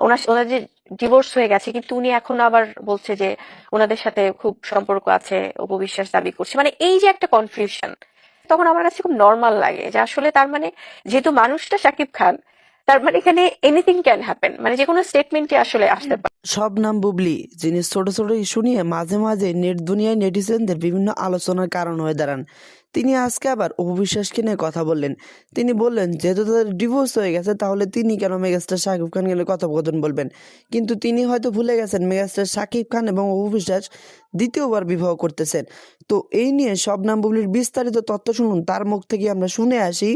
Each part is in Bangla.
ওনার যে ডিভোর্স হয়ে গেছে, কিন্তু উনি এখন আবার বলছে যে ওনাদের সাথে খুব সম্পর্ক আছে, উপবিশ্বাস দাবি করছে। মানে এই যে একটা কনফিউশন, তখন আমার কাছে খুব নর্মাল লাগে যে আসলে তার মানে যেহেতু মানুষটা শাকিব খান, তার মানে এখানে এনিথিং ক্যান হ্যাপেন, মানে যে কোনো স্টেটমেন্টই আসলে আসতে পারে। শবনম বুবলী, যিনি ছোট ছোট ইস্যু নিয়ে মাঝে মাঝে নেট দুনিয়ায় নেটিজেনদের বিভিন্ন আলোচনার কারণ হয়ে দাঁড়ান, তিনি আজকে আবার অপু বিশ্বাসকে নিয়ে কথা বললেন। তিনি বললেন যেহেতু তাদের ডিভোর্স হয়ে গেছে, তাহলে তিনি কেন মেগাস্টার শাকিব খান গেলে কথোপকথন বলবেন। কিন্তু তিনি হয়তো ভুলে গেছেন মেগাস্টার শাকিব খান এবং অপু বিশ্বাস দ্বিতীয়বার বিবাহ করতেছেন। তো এই নিয়ে শবনম বুবলীর বিস্তারিত তথ্য শুনুন, তার মুখ থেকে আমরা শুনে আসি।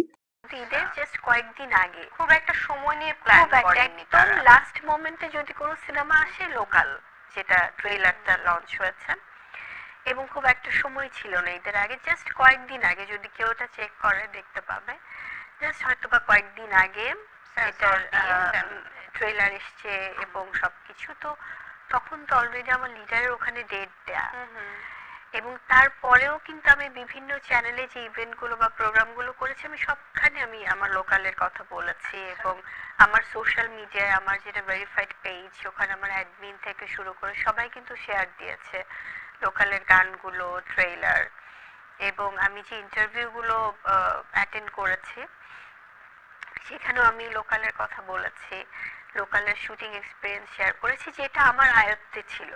ঈদের জাস্ট কয়েকদিন আগে খুব একটা সময় নিয়ে প্ল্যান করেননি একদম তারা। লাস্ট মোমেন্টে যদি কোনো সিনেমা আসে লোকাল, যেটা ট্রেলারটা লঞ্চ হয়েছে, এবং খুব একটা সময় ছিল না ঈদের আগে, জাস্ট কয়েকদিন আগে, যদি কেউ এটা চেক করে দেখতে পাবে, জাস্ট হয়তো বা কয়েকদিন আগে এটার ট্রেলার এসছে এবং সবকিছু। তো তখন তো অলরেডি আমার লিডারের ওখানে ডেট দেয়া, এবং তারপরেও কিন্তু আমি বিভিন্ন চ্যানেলে যে ইভেন্টগুলো বা প্রোগ্রামগুলো করেছি, আমি সবখানে আমি আমার লোকালের কথা বলেছি, এবং আমার সোশ্যাল মিডিয়ায় আমার যেটা ভেরিফাইড পেজ, ওখানে আমার অ্যাডমিন থেকে শুরু করে সবাই কিন্তু শেয়ার দিয়েছে লোকালের গানগুলো, ট্রেইলার। এবং আমি যে ইন্টারভিউগুলো অ্যাটেন্ড করেছি, সেখানেও আমি লোকালের কথা বলেছি, লোকালের শুটিং এক্সপিরিয়েন্স শেয়ার করেছি, যেটা আমার আয়ত্তে ছিল।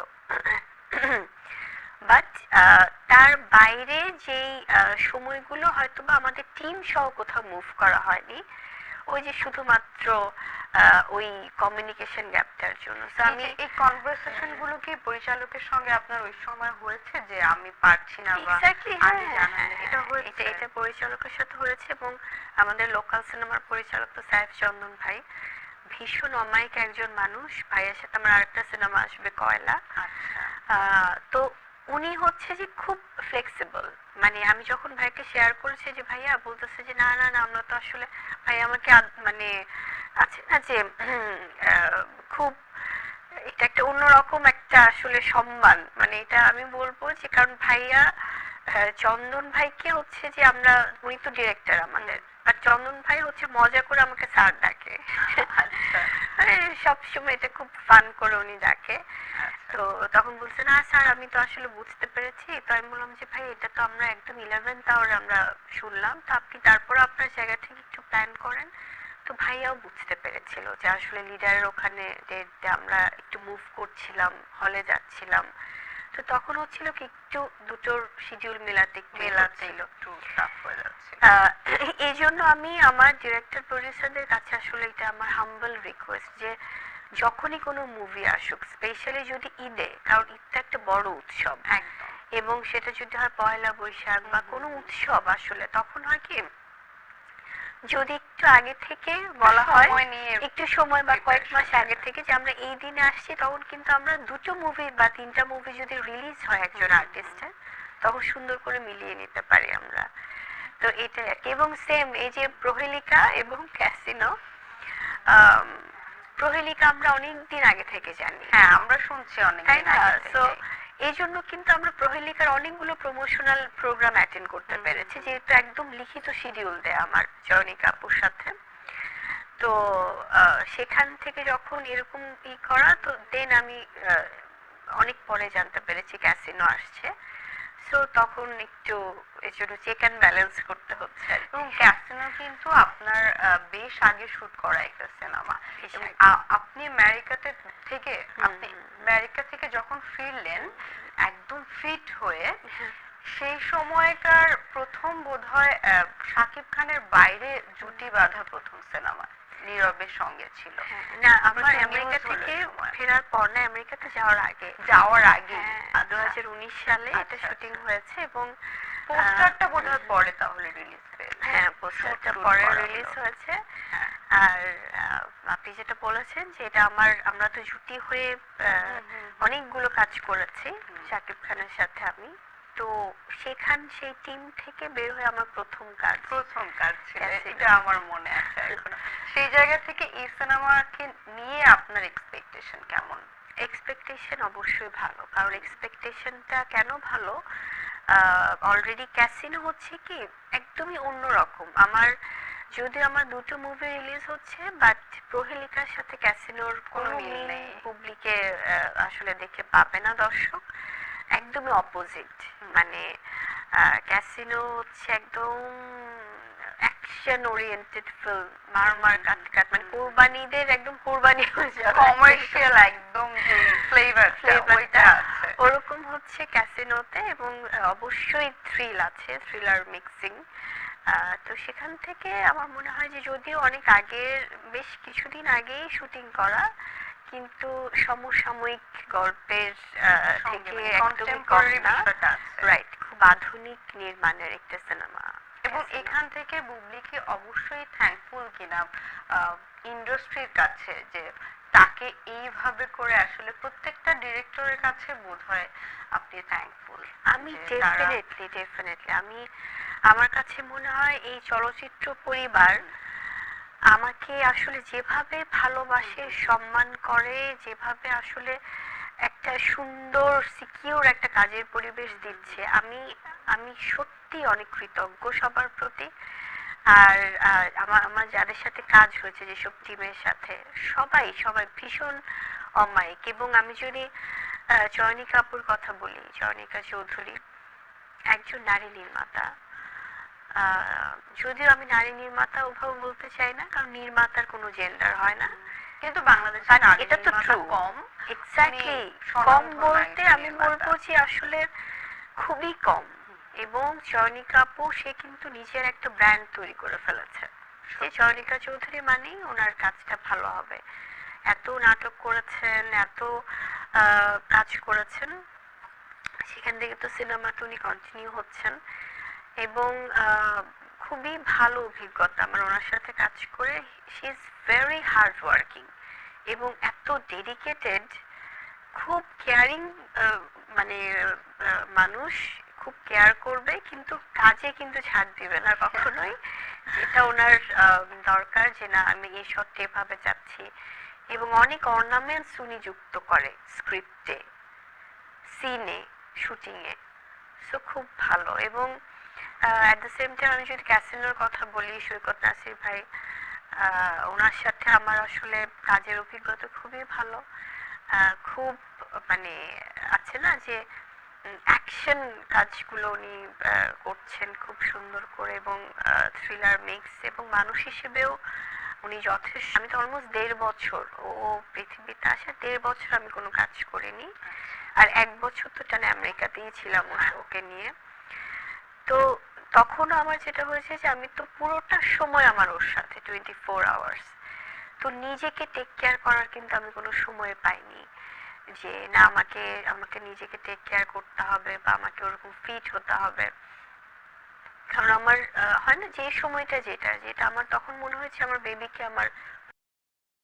বাট তার বাইরে যেই সময়গুলো হয়তো বা আমাদের টিম সহ কোথাও মুভ করা হয়নি, ওই যে শুধুমাত্র ওই কমিউনিকেশন গ্যাপটার জন্য। তো আমি এই কনভারসেশন গুলো কি পরিচালকের সঙ্গে আপনার ওই সময় হয়েছে যে আমি পারছি না বা এক্স্যাক্টলি, আগে জানান? এটা হয়েছে, এটা পরিচালকের সাথে হয়েছে। এবং আমাদের লোকাল সিনেমার পরিচালক তো সাইফ চন্দন ভাই, ভীষণ অমায়িক একজন মানুষ। ভাইয়ের সাথে আমার আরেকটা সিনেমা আসবে কয়লা। তো উনি হচ্ছে যে খুব ফ্লেক্সিবল। মানে আমি যখন ভাইকে শেয়ার করেছি যে ভাইয়া, বলতেছে যে না না না, আমরা তো আসলে, ভাই আমাকে মানে আছে না যে খুব, এটা একটা অন্যরকম একটা আসলে সম্মান, মানে এটা আমি বলবো যে, কারণ ভাইয়া চন্দন ভাইকে হচ্ছে যে আমরা, উনি তো ডিরেক্টর আমাদের, আর চন্দন ভাই হচ্ছে মজা করে আমাকে স্যার ডাকে। মানে সবসময় এটা খুব ফান করে উনি ডাকে। তো তখন বলছে না স্যার, আমি তো আসলে বুঝতে পেরেছি। তো আমি বললাম যে ভাই, এটা তো আমরা একদম 11th আওয়ারে আমরা শুনলাম, তো আপনি তারপর আপনার জায়গা থেকে একটু প্ল্যান করেন। তো ভাইয়াও বুঝতে পেরেছিল যে আসলে লিডারের ওখানে ডেট আমরা একটু মুভ করছিলাম, হলে যাচ্ছিলাম। তো তখন হচ্ছিল কি, একটু দুটোর শিডিউল মেলাতে ছিল, একটু টাফ হয়ে যাচ্ছে। এই জন্য আমি আমার ডিরেক্টর প্রডিউসারদের কাছে আসলে এটা আমার হাম্বল রিকোয়েস্ট যে যখনই কোনো মুভি আসুক, স্পেশালি যদি ঈদে, কারণ ঈদটা একটা বড় উৎসব, একদম। এবং সেটা যদি হয় পয়লা বৈশাখ বা কোনো উৎসব, আসলে তখন হয় কি, যদি একটু আগে থেকে বলা হয়, একটু সময় বা কয়েক মাস আগে থেকে, যে আমরা এই দিনে আসছি, তখন কিন্তু আমরা দুটো মুভি বা তিনটা মুভি যদি রিলিজ হয় একজন আর্টিস্টের, তখন সুন্দর করে মিলিয়ে নিতে পারি আমরা। তো এটাই আর কি। এবং সেম এই যে প্রহেলিকা এবং ক্যাসিনো, প্রহেলিকা আমরা অনেক দিন আগে থেকে জানি, হ্যাঁ আমরা শুনছি অনেক, তাই না? তো এই জন্য কিন্তু আমরা প্রহেলিকার অনেকগুলো প্রমোশনাল প্রোগ্রাম অ্যাটেন্ড করতে পেরেছি, যেহেতু একদম লিখিত শিডিউল দেয় আমার জয়নিকা আপুর সাথে। তো সেখান থেকে যখন এরকম করা, তো দেন আমি অনেক পরে জানতে পেরেছি ক্যাসিনো আসছে। সো তখন একটু এর জন্য চেক অ্যান্ড ব্যালেন্স করতে হচ্ছে। এবং ক্যাসিনো কিন্তু আপনার বেশ আগে শুট করা একটা সিনেমা। আপনি আমেরিকা থেকে যখন ফিরলেন একদম ফিট হয়ে, সেই সময়কার প্রথম বোধহয় শাকিব খানের বাইরে জুটি বাঁধা প্রথম সিনেমা নীরবের সঙ্গে ছিল। না, আমার আমেরিকা থেকে ফেরার পর না, আমেরিকাতে যাওয়ার আগে, 2019 সালে এটা শুটিং হয়েছে, এবং পোস্টারটা বোধহয় পরে তাহলে রিলিজ পেয়েছে। হ্যাঁ, পোস্টারটা পরে রিলিজ হয়েছে। আর আপনি যেটা বলেছেন যে এটা আমরা তো জুটি হয়ে অনেকগুলো কাজ করেছি শাকিব খানের সাথে আমি। তো সেই টিম থেকে বের হয়ে আমার প্রথম কাজ ছিল, এটা আমার মনে আছে এখনো। সেই জায়গা থেকে এই সিনেমাকে নিয়ে আপনার এক্সপেকটেশন কেমন? এক্সপেকটেশন অবশ্যই ভালো, কারণ এক্সপেকটেশনটা কেন ভালো, অলরেডি ক্যাসিনো হচ্ছে কি একদমই অন্যরকম। আমার যদিও আমার দুটো মুভি রিলিজ হচ্ছে, বাট প্রহেলিকার সাথে ক্যাসিনোর কোনো কোনো মিল মিল নেই। পাবলিকে আসলে দেখে পাবে না দর্শক। একদমই অপোজিট। মানে ক্যাসিনো হচ্ছে একদম অ্যাকশন ওরিয়েন্টেড ফিল্ম, মার কাট কাট, মানে কোরবানিদের একদম কোরবানি হয়ে যাবে কমার্শিয়াল একদম যে ফ্লেভারটা ফ্লেভারটা ওইটা আছে। ওরকম হচ্ছে ক্যাসিনোতে, এবং অবশ্যই থ্রিল আছে, থ্রিলার মিক্সিং। তো সেখান থেকে আমার মনে হয় যে যদিও অনেক আগের, বেশ কিছুদিন আগেই শুটিং করা, কিন্তু সমসাময়িক গল্পের সঙ্গে থেকে মানে একদমই কম contemporary না। বিষয়টা আছে। রাইট, খুব আধুনিক নির্মাণের একটা সিনেমা। এবং এখান থেকে বুবলি কি অবশ্যই থ্যাঙ্কফুল কিনা ইন্ডাস্ট্রির কাছে, যে তাকে এইভাবে করে আসলে প্রত্যেকটা ডিরেক্টরের কাছে বোধহয় আপনি থ্যাঙ্কফুল। আমি ডেফিনেটলি আমি, আমার কাছে মনে হয় এই চলচ্চিত্র পরিবার আমাকে আসলে যেভাবে ভালোবাসে, সম্মান করে, যেভাবে আসলে একটা সুন্দর সিকিউর একটা কাজের পরিবেশ দিচ্ছে, আমি আমি সত্যি অনেক কৃতজ্ঞ সবার প্রতি। আর আমার আমার যাদের সাথে কাজ হয়েছে, যেসব টিমের সাথে, সবাই সবাই ভীষণ অমায়িক। এবং আমি যদি চয়নিকা আপুর কথা বলি, চয়নিকা চৌধুরী একজন নারী নির্মাতা। যদিও আমি নারী নির্মাতা ওভাবে বলতে চাই না, কারণ নির্মাতার কোনো জেন্ডার হয় না, কিন্তু বাংলাদেশে But নারী এটা তো নির্মাতা true। কম। এক্স্যাক্টলি, উনি কম স্বনামধন্য বলতে একজন আমি নির্মাতা। বলবো যে আসলে খুবই কম। এবং চয়নিকা আপু সে কিন্তু নিজের একটা ব্র্যান্ড তৈরি করে ফেলেছে, যে চয়নিকা চৌধুরী মানেই ওনার কাজটা ভালো হবে। এত নাটক করেছেন, এত কাজ করেছেন, সেখান থেকে তো সিনেমাটা উনি কন্টিনিউ হচ্ছেন। এবং খুবই ভালো অভিজ্ঞতা আমার ওনার সাথে কাজ করে। She is very hard working এবং এত ডেডিকেটেড, খুব কেয়ারিং, মানে মানুষ, খুব কেয়ার করবে, কিন্তু কাজে কিন্তু ছাড় দিবে না কখনোই। যেটা ওনার দরকার, যে না আমি এই শটটা এভাবে যাচ্ছি। এবং অনেক অর্নামেন্টস উনি যুক্ত করে স্ক্রিপ্টে, সিনে, শুটিংয়ে। সো খুব ভালো। এবং অ্যাট দ্য সেম টাইম আমি যদি ক্যাসিনোর কথা বলি, সৈকত নাসির ভাই, ওনার সাথে আমার আসলে কাজের অভিজ্ঞতা খুবই ভালো। খুব মানে আছে না যে অ্যাকশন কাজগুলো উনি করছেন খুব সুন্দর করে, এবং থ্রিলার মিক্স, এবং মানুষ হিসেবেও উনি যথেষ্ট। আমি তো অলমোস্ট 1.5 বছর, ও পৃথিবীতে আসা 1.5 বছর আমি কোনো কাজ করিনি। আর 1 বছর তো টানে আমেরিকাতেই ছিলাম ওকে নিয়ে। তো তখন আমার যেটা হয়েছে যে আমি তো পুরোটা সময় আমার ওর সাথে 24 আওয়ার্স। তো নিজেকে টেক কেয়ার করার কিন্তু আমি কোনো সময় পাইনি, যে না আমাকে আমাকে নিজেকে টেক কেয়ার করতে হবে বা আমাকে ওরকম ফিট হতে হবে। কারণ আমার হয় না যে সময়টা, যেটা যেটা আমার তখন মনে হয়েছে আমার বেবিকে আমার